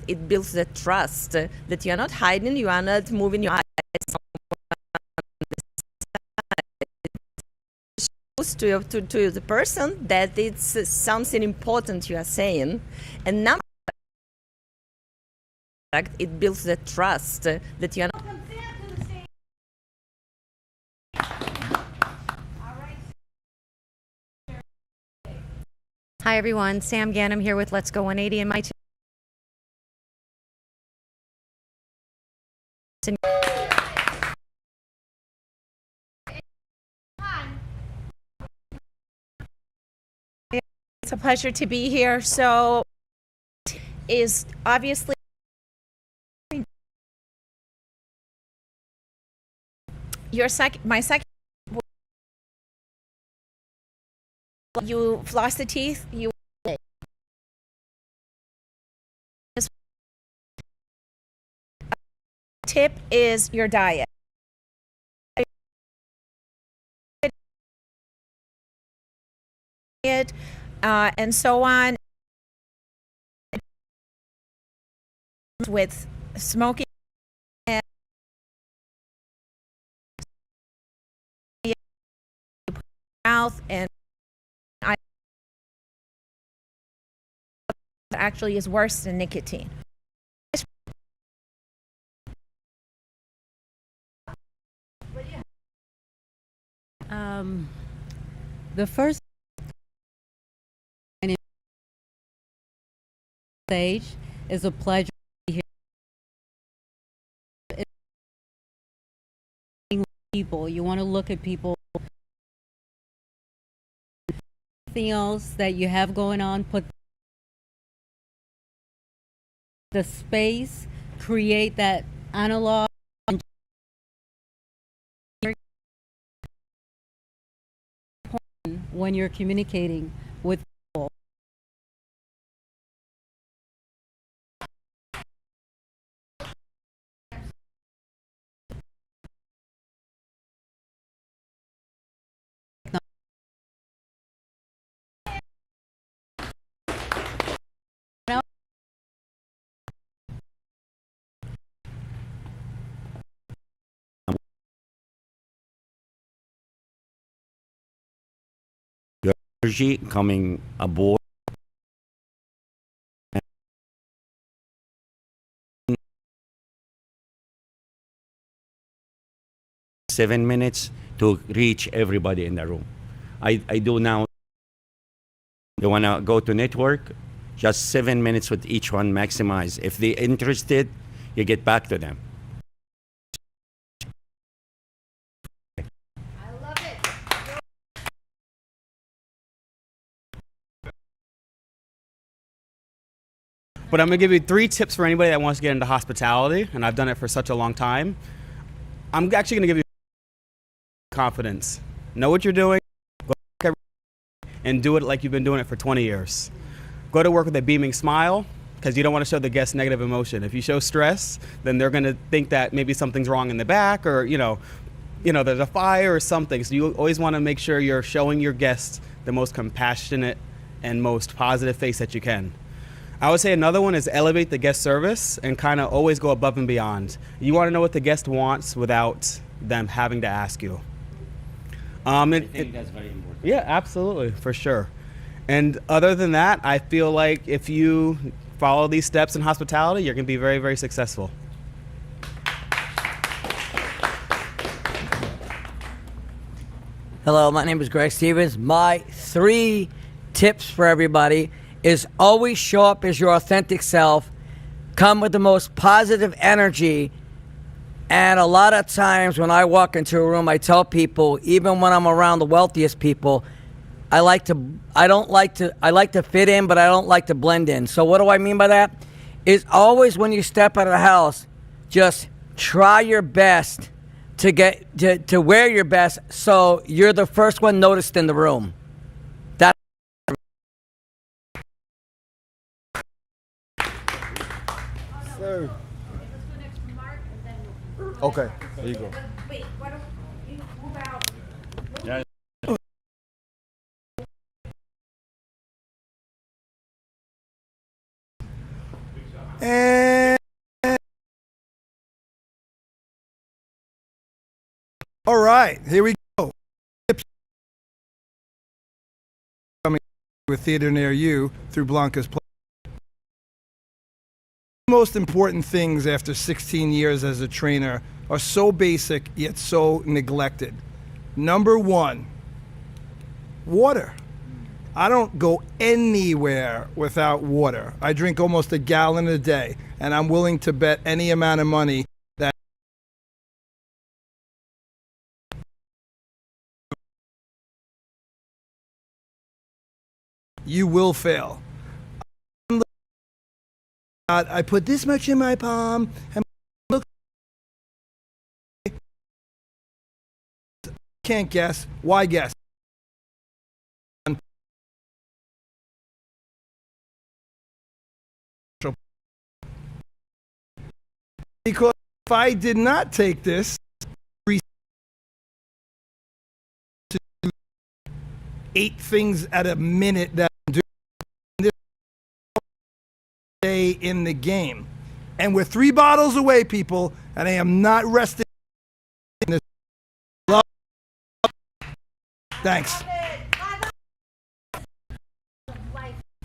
it builds the trust that you are not hiding, you are not moving your eyes. To the person that it's something important you are saying, and now it builds the trust that you are not. Hi everyone, Sam Ganem here with Let's Go 180, and my it's a pleasure to be here. So is obviously my second, you floss the teeth, you tip is your diet. And so on, with smoking and mouth, and I actually is worse than nicotine. The first stage is a pleasure to be here. People, you want to look at people. Anything else that you have going on, put the space, create that analog when you're communicating with people. Energy coming aboard. 7 minutes to reach everybody in the room. I do now. They want to go to network, just 7 minutes with each one, maximize. If they're interested, you get back to them. But I'm gonna give you 3 tips for anybody that wants to get into hospitality, and I've done it for such a long time. I'm actually gonna give you confidence. Know what you're doing, and do it like you've been doing it for 20 years. Go to work with a beaming smile, because you don't want to show the guests negative emotion. If you show stress, then they're gonna think that maybe something's wrong in the back, or there's a fire or something. So you always want to make sure you're showing your guests the most compassionate and most positive face that you can. I would say another one is elevate the guest service and kind of always go above and beyond. You want to know what the guest wants without them having to ask you. I think that's very important. Yeah, absolutely, for sure. And other than that, I feel like if you follow these steps in hospitality, you're going to be very, very successful. Hello, my name is Greg Stevens. My 3 tips for everybody is always show up as your authentic self, come with the most positive energy, and a lot of times when I walk into a room, I tell people, even when I'm around the wealthiest people, I like to fit in, but I don't like to blend in. So what do I mean by that? Is always when you step out of the house, just try your best to wear your best so you're the first one noticed in the room. Sir. Okay, there you go. Wait, why don't you move out? Yeah. And all right, here we go. Coming to a theater near you through Blanca's Play. The most important things after 16 years as a trainer are so basic yet so neglected. Number one, water. I don't go anywhere without water. I drink almost a gallon a day, and I'm willing to bet any amount of money that you will fail. I put this much in my palm, and look, can't guess. Why guess? Because if I did not take this, 8 things at a minute that I'm doing this day in the game. And we're 3 bottles away, people, and I am not resting in this. Love. Thanks.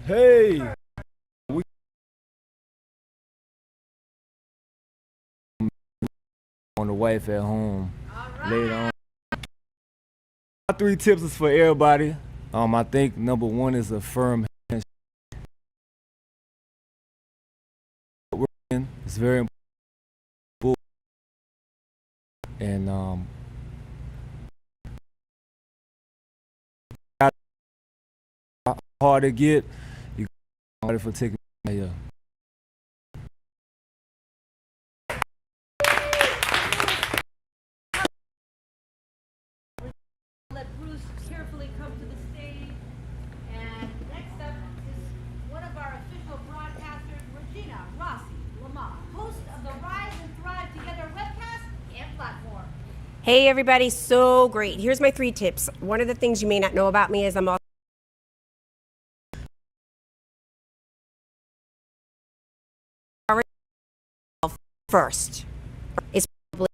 Hey. On the wife at home later on. My 3 tips is for everybody. I think number 1 is a firm hand. It's very important. And hard to get. You harder for taking here. Hey everybody, so great. Here's my 3 tips. One of the things you may not know about me is I'm also first. It's probably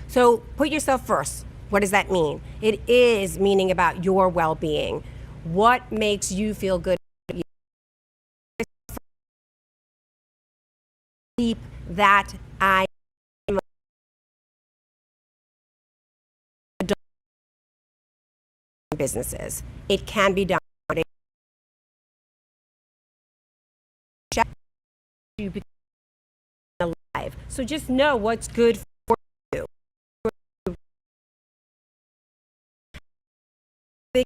so put yourself first. What does that mean? It is meaning about your well-being. What makes you feel good? Deep that I am businesses. It can be done. You become alive. So just know what's good for you. It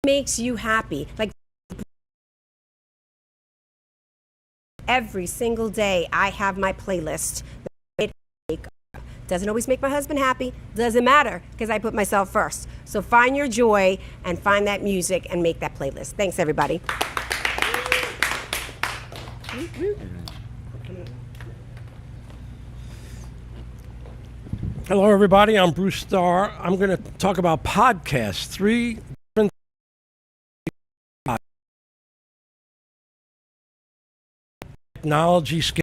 makes you happy. Like every single day I have my playlist. Doesn't always make my husband happy. Doesn't matter because I put myself first. So find your joy and find that music and make that playlist. Thanks everybody. Hello everybody, I'm Bruce Starr. I'm going to talk about podcasts. 3 different technology scale.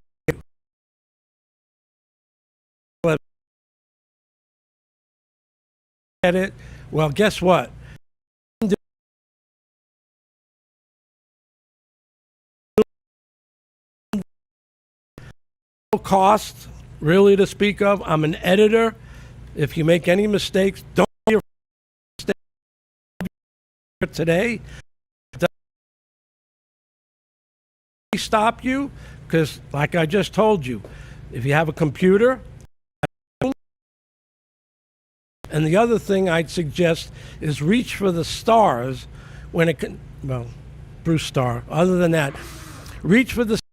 Get it? Well, guess what? No cost really to speak of. I'm an editor. If you make any mistakes, don't be afraid today. Stop you because, like I just told you, if you have a computer. And the other thing I'd suggest is reach for the stars when it can, well, Bruce Starr. Other than that, reach for the stars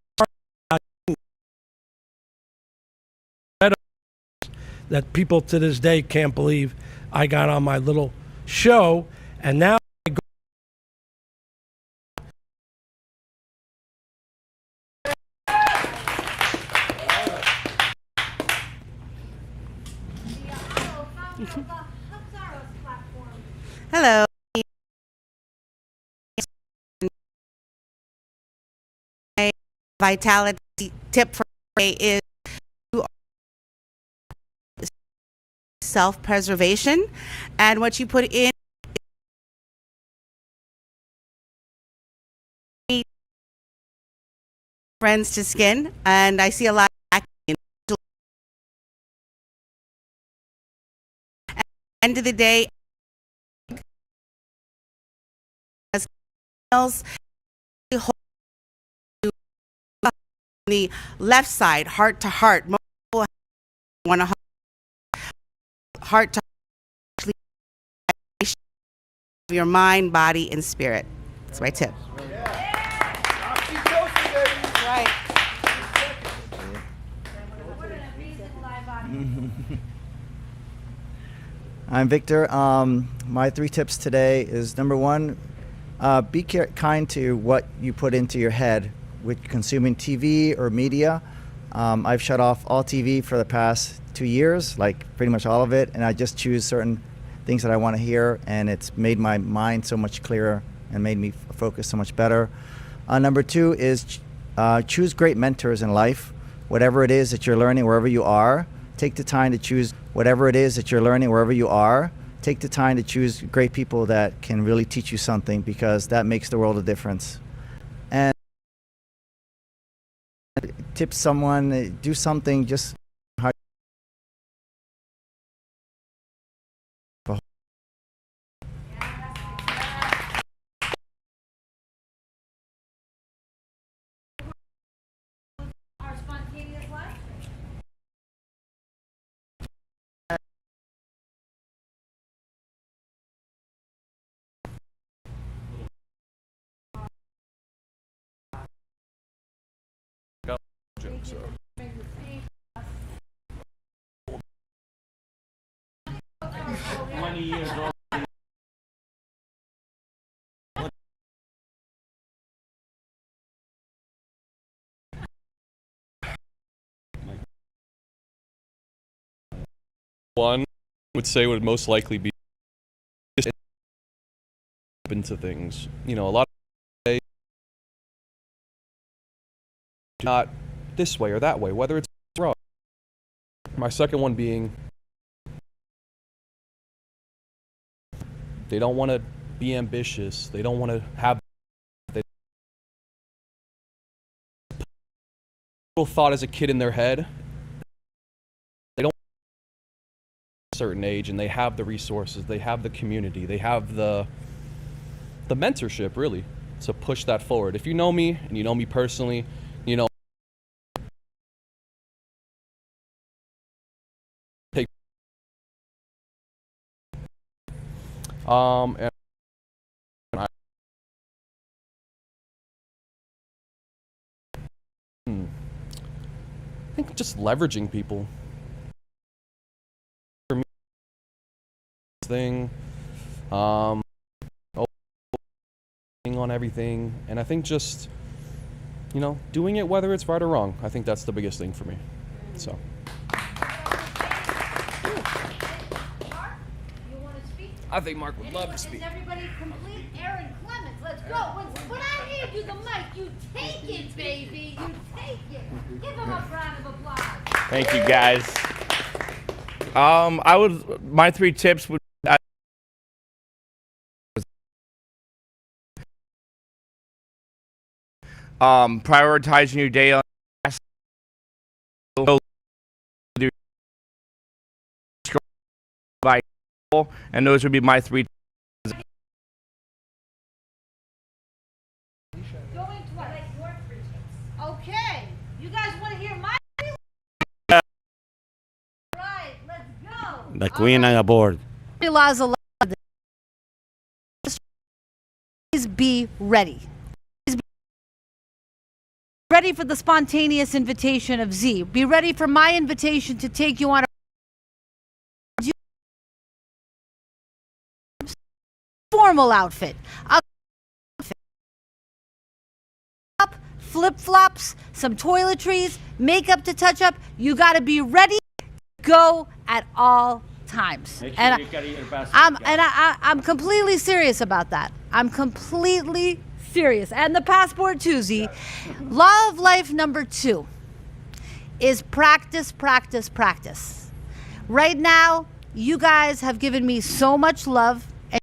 that people to this day can't believe I got on my little show. And now I go Hello. vitality tip for today is self-preservation, and what you put in friends to skin, and I see a lot of acne. At the end of the day, as the left side, heart to heart. Most people want to heart to your mind, body, and spirit. That's my tip. Right. I'm Victor. My 3 tips today is number 1, be kind to what you put into your head with consuming TV or media. I've shut off all TV for the past 2 years, like pretty much all of it, and I just choose certain things that I want to hear, and it's made my mind so much clearer and made me focus so much better. Number 2 is choose great mentors in life. Whatever it is that you're learning wherever you are, take the time to choose whatever it is that you're learning wherever you are. Take the time to choose great people that can really teach you something, because that makes the world a difference. And tip someone, do something just So. One would say would most likely be open to things. You know, a lot of not this way or that way, whether it's wrong. My second one being they don't want to be ambitious. They don't want to have little thought as a kid in their head. They don't a certain age, and they have the resources, they have the community, they have the mentorship really to push that forward. If you know me and you know me personally, you know and I think just leveraging people. For me, thing, on everything, and I think just, you know, doing it whether it's right or wrong. I think that's the biggest thing for me. So. I think Mark would love to speak. Is everybody complete? Aaron Clements, let's go. When I hand you the mic, you take it, baby. You take it. Give him a round of applause. Thank you, guys. My 3 tips would prioritizing your day on by, and those would be my 3. Okay, you guys want to hear my? Right, let's go. The queen on aboard. Laws allow. Please be ready. Ready for the spontaneous invitation of Z. Be ready for my invitation to take you on a formal outfit. Flip-flops, some toiletries, makeup to touch up. You got to be ready to go at all times. Make sure And you carry your basket, I'm completely serious about that. I'm completely serious. And the Passport Tuesday, law of life number 2 is practice, practice, practice. Right now, you guys have given me so much love. And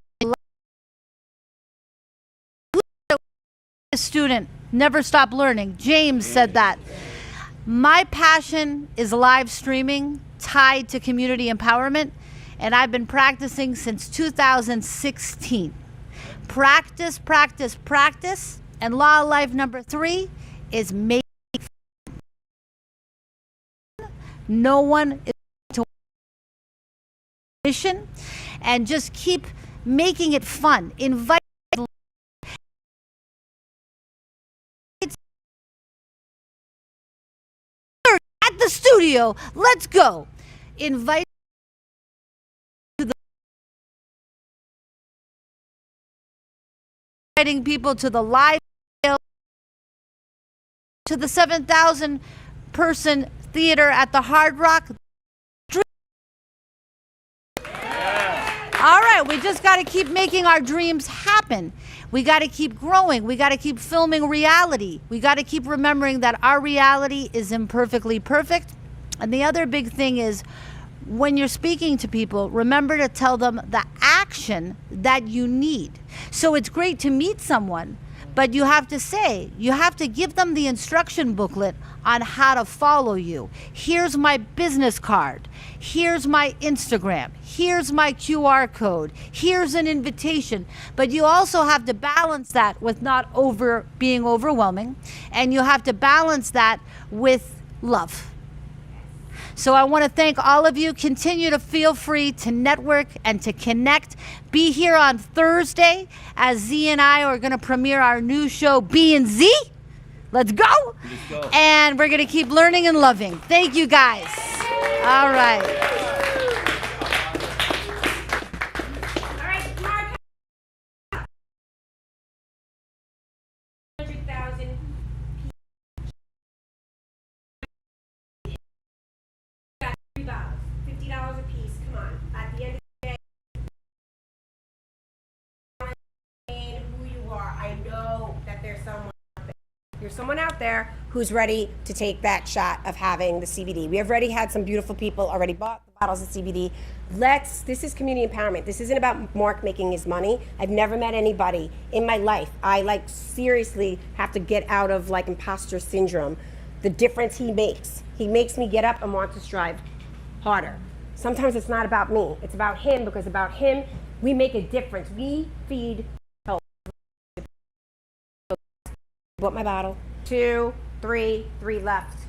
a student, never stop learning. James said that. My passion is live streaming tied to community empowerment, and I've been practicing since 2016. Practice, practice, practice. And law of life number 3 is make no one is to mission, and just keep making it fun. Invite at the studio. Let's go. Invite to the inviting people to the live to the 7,000 person theater at the Hard Rock. All right, we just got to keep making our dreams happen. We got to keep growing. We got to keep filming reality. We got to keep remembering that our reality is imperfectly perfect. And the other big thing is, when you're speaking to people, remember to tell them the action that you need. So it's great to meet someone, but you have to give them the instruction booklet on how to follow you. Here's my business card. Here's my Instagram. Here's my QR code. Here's an invitation. But you also have to balance that with not being overwhelming, and you have to balance that with love. So I want to thank all of you. Continue to feel free to network and to connect. Be here on Thursday as Z and I are going to premiere our new show, B and Z. Let's go. And we're going to keep learning and loving. Thank you, guys. All right. $50 a piece. Come on. At the end of the day, who you are, I know that there's someone out there. There's someone out there who's ready to take that shot of having the CBD. We have already had some beautiful people already bought the bottles of CBD. This is community empowerment. This isn't about Mark making his money. I've never met anybody in my life. I seriously have to get out of imposter syndrome. The difference he makes. He makes me get up and want to strive harder. Sometimes it's not about me. It's about him, because about him, we make a difference. We feed health. Bought my bottle. 2, 3 left.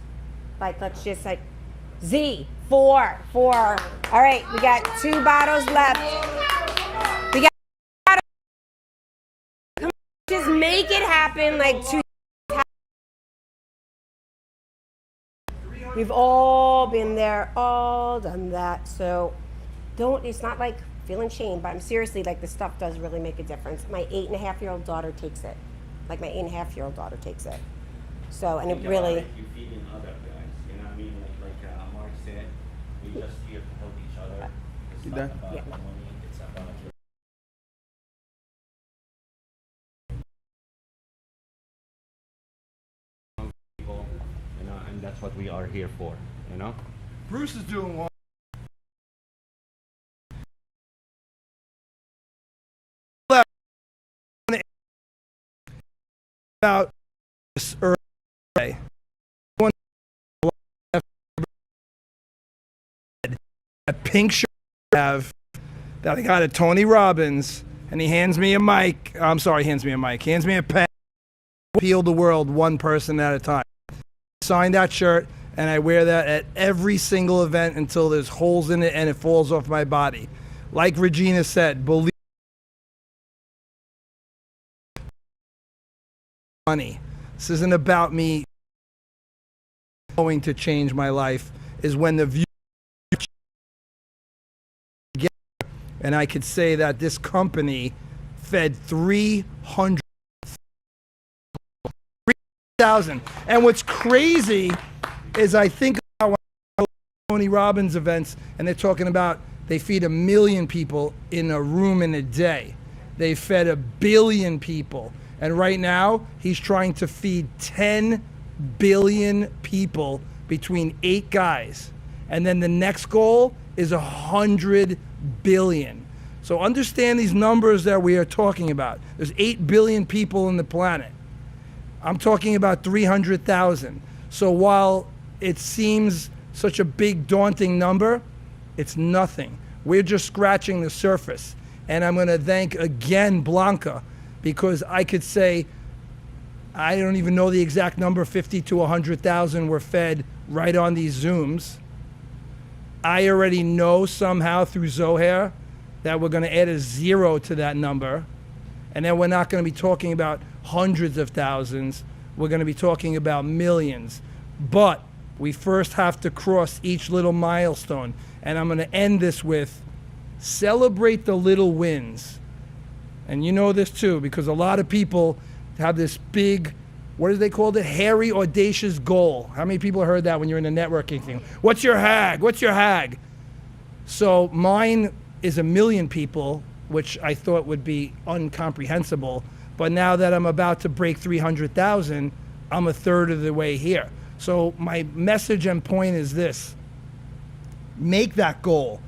Let's just Z, 4. All right, we got 2 bottles left. We got come on, just make it happen. 2. We've all been there, all done that. So it's not like feeling shame, but I'm seriously this stuff does really make a difference. My 8.5-year-old daughter takes it. My 8.5-year-old daughter takes it. So, and it really. You feed in other guys, you know what I mean? Like Mark said, we just here to help each other. It's not about the money, it's about people, and that's what we are here for, you know? Bruce is doing well. About this early day. A pink shirt I have that I got at Tony Robbins, and he hands me a mic. Hands me a pen. Heal the world one person at a time. Sign that shirt, and I wear that at every single event until there's holes in it and it falls off my body. Like Regina said, believe money. This isn't about me going to change my life. Is when the view, and I could say that this company fed 300,000. And what's crazy is I think about when I go to Tony Robbins events, and they're talking about they feed 1 million people in a room in a day. They fed 1 billion people. And right now, he's trying to feed 10 billion people between 8 guys. And then the next goal is 100 billion. So understand these numbers that we are talking about. There's 8 billion people on the planet. I'm talking about 300,000. So while it seems such a big, daunting number, it's nothing. We're just scratching the surface. And I'm going to thank again Blanca, because I could say, I don't even know the exact number, 50 to 100,000 were fed right on these Zooms. I already know somehow through Zohair that we're going to add a 0 to that number. And then we're not going to be talking about hundreds of thousands. We're going to be talking about millions. But we first have to cross each little milestone. And I'm going to end this with celebrate the little wins. And you know this too, because a lot of people have this big, what do they call it? Hairy, audacious goal. How many people heard that when you're in a networking thing? What's your hag? What's your hag? So mine is 1 million people, which I thought would be incomprehensible. But now that I'm about to break 300,000, I'm a third of the way here. So my message and point is this. Make that goal.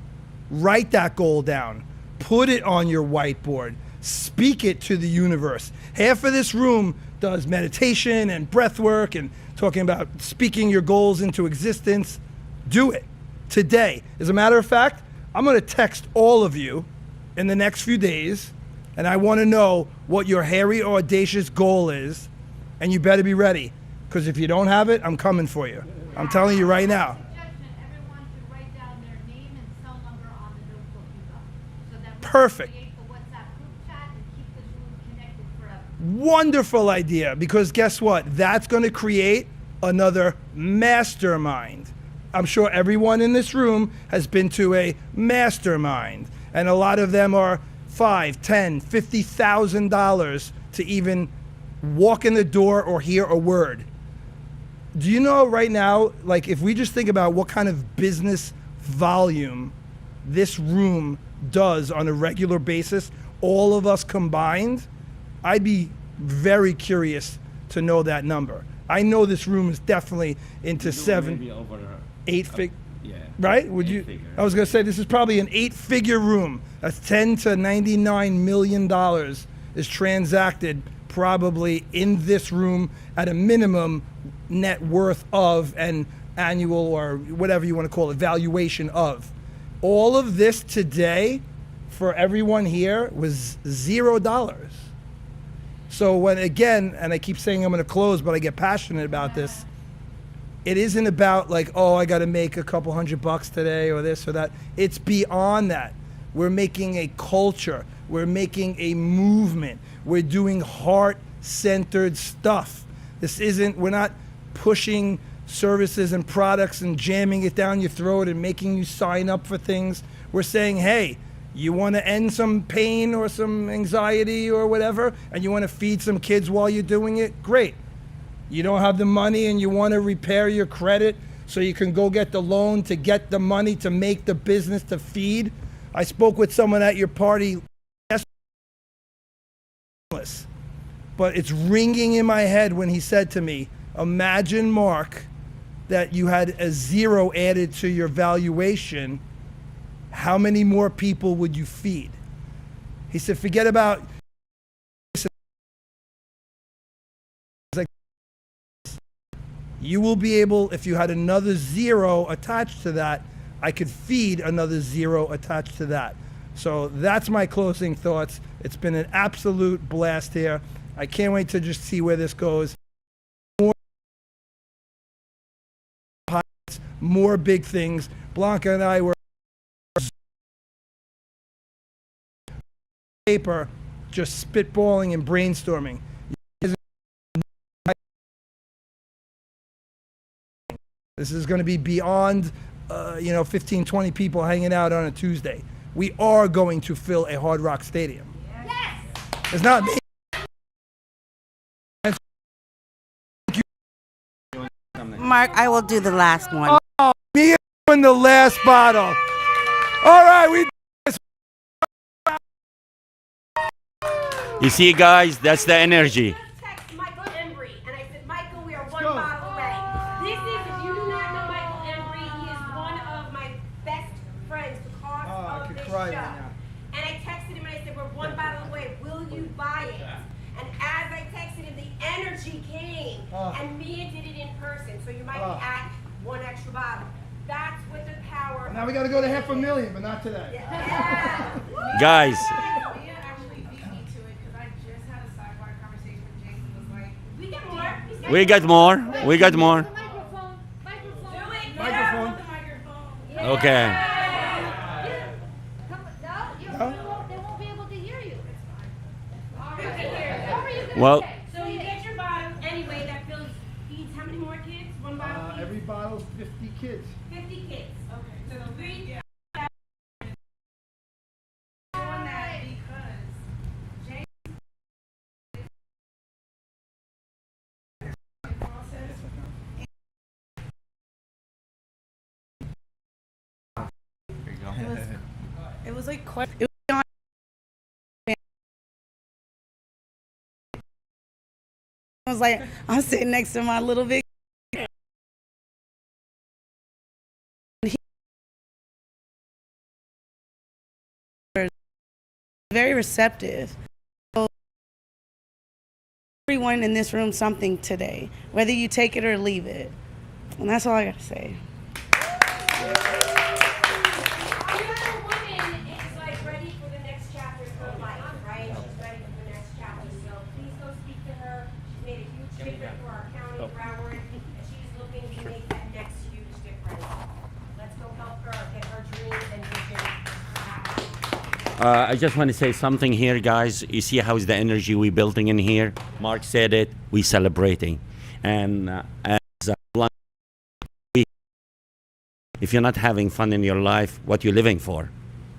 Write that goal down. Put it on your whiteboard. Speak it to the universe. Half of this room does meditation and breath work and talking about speaking your goals into existence. Do it today. As a matter of fact, I'm going to text all of you in the next few days, and I want to know what your hairy or audacious goal is, and you better be ready, because if you don't have it, I'm coming for you. I'm telling you right now. Perfect. Wonderful idea, because guess what? That's going to create another mastermind. I'm sure everyone in this room has been to a mastermind, and a lot of them are $5, $10, $50,000 to even walk in the door or hear a word. Do you know right now, like if we just think about what kind of business volume this room does on a regular basis, all of us combined, I'd be very curious to know that number. I know this room is definitely into 7, 8 figure. Yeah. Right? Would you? I was going to say this is probably an 8-figure room. That's 10 to 99 million dollars is transacted probably in this room at a minimum net worth of an annual or whatever you want to call it, valuation of. All of this today for everyone here was $0. So when, again, and I keep saying I'm going to close, but I get passionate about this, it isn't about like, oh, I got to make a couple $100 today or this or that. It's beyond that. We're making a culture. We're making a movement. We're doing heart-centered stuff. This isn't, we're not pushing services and products and jamming it down your throat and making you sign up for things. We're saying, hey, you want to end some pain or some anxiety or whatever, and you want to feed some kids while you're doing it? Great. You don't have the money and you want to repair your credit so you can go get the loan to get the money to make the business to feed? I spoke with someone at your party, but it's ringing in my head when he said to me, imagine, Mark, that you had a 0 added to your valuation. How many more people would you feed? He said, forget about. You will be able, if you had another 0 attached to that, I could feed another 0 attached to that. So that's my closing thoughts. It's been an absolute blast here. I can't wait to just see where this goes. More big things. Blanca and I were paper, just spitballing and brainstorming. This is going to be beyond, 15, 20 people hanging out on a Tuesday. We are going to fill a Hard Rock Stadium. Yes. It's not me. Mark, I will do the last one. Oh, me in the last bottle. All right, we. You see, guys, that's the energy. Text Michael Embry, and I said, Michael, we are one bottle away. This is, if you do not know Michael Embry, he is one of my best friends because of this show. And I texted him and I said, we're one bottle away. Will you buy it? And as I texted him, the energy came, and Mia did it in person. So you might be at one extra bottle. That's what the power. Now we got to go to 500,000, but not today. Yeah. Guys. We got more. We got more. Microphone. Okay. Well, So you get your bottle anyway. That feeds how many more kids? One bottle. Every bottle's 50 kids. 50 kids. Okay. So 3. It was like I was like, I'm sitting next to my little big. Very receptive. So everyone in this room something today, whether you take it or leave it, and that's all I gotta say. I just want to say something here, guys. You see how's the energy we're building in here? Mark said it. We celebrating, and if you're not having fun in your life, what you living for?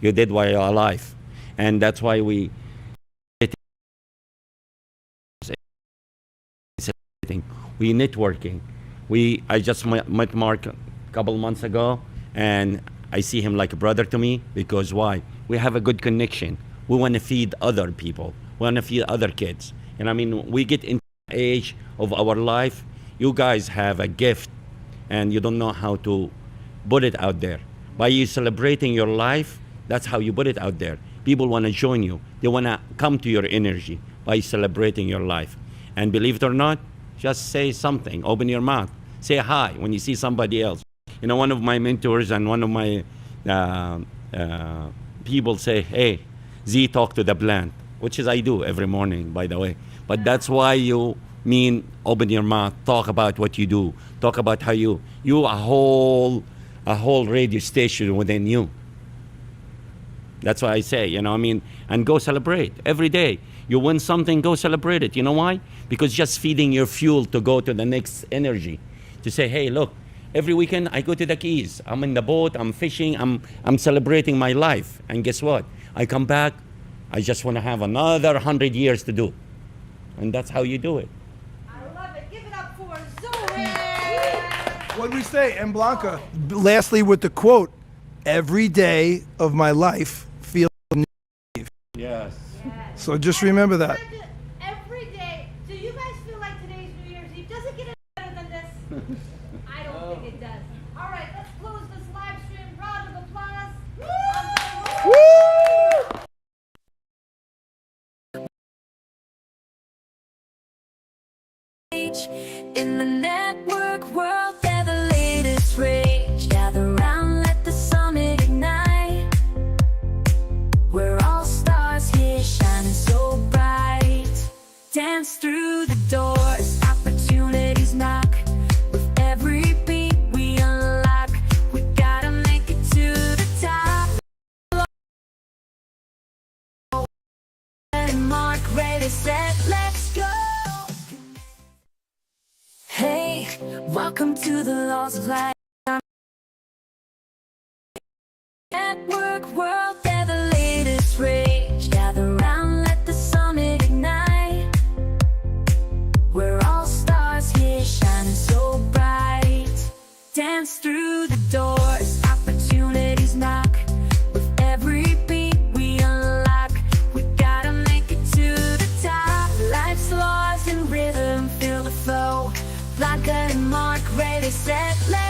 You did while you're alive, and that's why we networking. I just met Mark a couple months ago, and I see him like a brother to me because why? We have a good connection. We want to feed other people. We want to feed other kids. And I mean, we get into the age of our life. You guys have a gift, and you don't know how to put it out there. By you celebrating your life, that's how you put it out there. People want to join you. They want to come to your energy by celebrating your life. And believe it or not, just say something. Open your mouth. Say hi when you see somebody else. You know, one of my mentors and one of my people say, hey, Z, talk to the plant, which is I do every morning, by the way. But that's why you mean open your mouth, talk about what you do, talk about how you a whole radio station within you. That's why I say, you know, I mean, and go celebrate every day. You win something, go celebrate it. You know why? Because just feeding your fuel to go to the next energy. To say, hey, look, every weekend I go to the Keys. I'm in the boat, I'm fishing, I'm celebrating my life. And guess what? I come back, I just want to have another 100 years to do. And that's how you do it. I love it. Give it up for Zoe. What did we say? And Blanca, lastly with the quote, every day of my life feels New Year's Eve. Yes. So just remember that. Every day. Do you guys feel like today's New Year's Eve? Does it get any better than this? I don't think it does. All right, let's close this live stream. Round of applause. In the network world, they're the latest rage. Gather round, let the summit ignite. We're all stars here, shining so bright. Dance through the doors, opportunities knock. With every beat we unlock, we gotta make it to the top. And Mark, ready, set, let's go. Hey, welcome to the laws of life. Network world, they're the latest rage. Gather round, let the summit ignite. We're all stars here, shining so bright. Dance through the doors, opportunities knock. With every beat we unlock, we gotta make it to the info. Blanca and Mark, ready, set, let's